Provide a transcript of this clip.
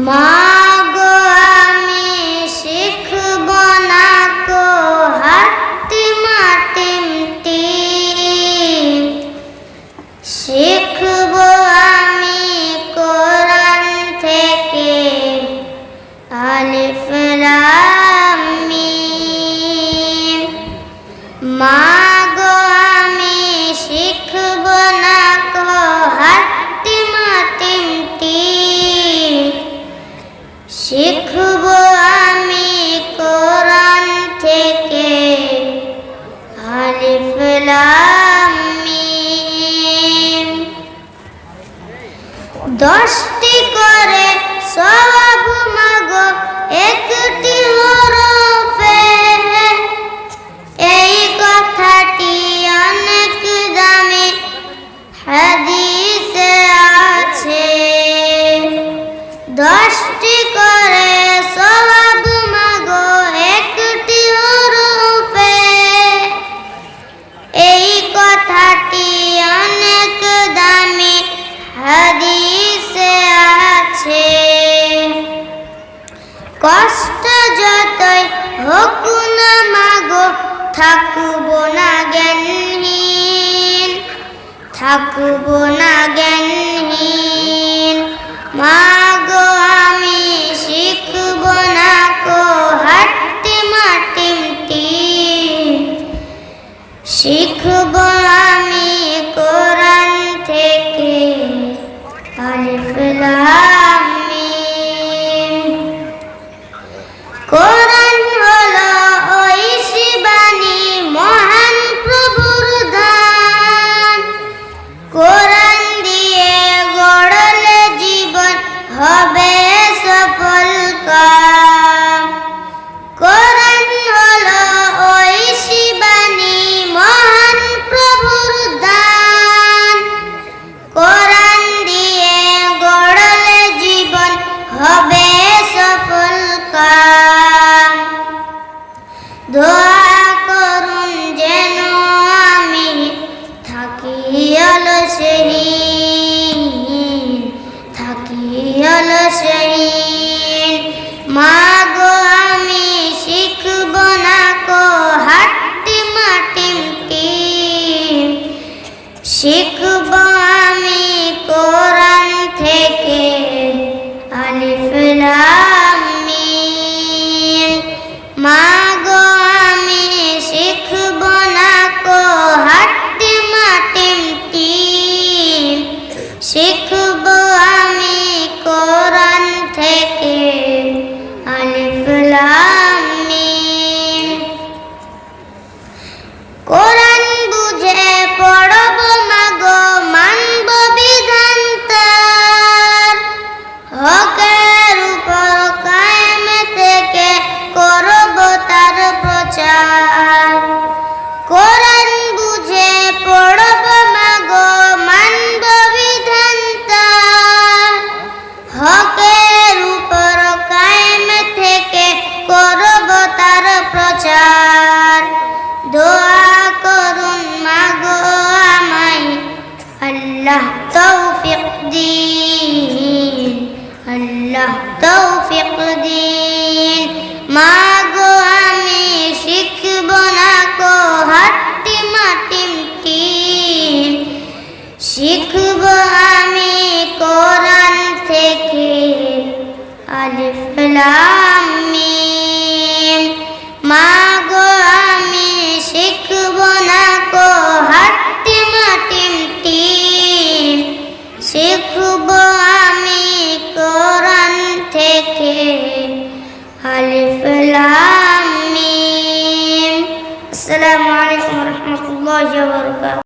মাগো আমি শিখব না কো হাতিম টিমটি, শিখব আমি কোরআন থেকে আলিফ লাম মিম। মাগো আমি শিখব না কো হাতিম টিমটি, শিখব আমি কোরআন থেকে আলিফ লাম মিম। 10টি করে সওয়াব মাগো একটি হরফে, এই কথাটি অনেক দামি হাদিসে আছে। 10টি করে সওয়াব মাগো একটি হরফে, এই কথাটি অনেক দামি হাদিসে আছে। কষ্ট যতই হোক না মাগো থাকব না জ্ঞানহীন, থাকব না জ্ঞানহীন। মাগো আমি শিখব না কো হাতিম টিমটি, শিখব আমি কোরআন থেকে আলিফ লাম মিম। কোরআন হলো ঐশী বাণী মহান প্রভুর দান, কোরআন দিয়ে গড়লে জীবন হবে সফল কাম। কোরআন হলো ঐশী বাণী মহান প্রভুর দান, কোরআন দিয়ে গড়লে জীবন হবে সফল কাম। দোয়া করুন যেন আমি থাকি অলসহীন, থাকি অলসহীন। মাগো আমি শিখব না কো হাতিম টিমটি, শিখব আমি কোরআন থেকে আলিফ লাম মিম। মাগো আমি শিখব না কো হাতিম টিমটি, শিখব আমি কোরআন থেকে আলিফ লাম মিম। কোরআন বুঝে পড়ব মাগো মানব বিধান তার, হকের উপর কায়েম থেকে করব তার প্রচার। কোরআন বুঝে পড়ব মাগো মানব বিধান তার, হকের উপর কায়েম থেকে করব তার প্রচার। দোয়া করুন মাগো আমায় আল্লাহ তৌফিক দিন, আল্লাহ তৌফিক দিন। মাগো আমি শিখব না কো হাতিম টিমটি, শিখব আমি কোরআন থেকে আলিফ লাম মিম। মাগো আমি শিখব না কো হাতিম টিমটি, শিখব আমি কোরআন থেকে আলিফ লাম মিম। আসসালামু আলাইকুম ওয়া রাহমাতুল্লাহি ওয়া বারাকাতুহু।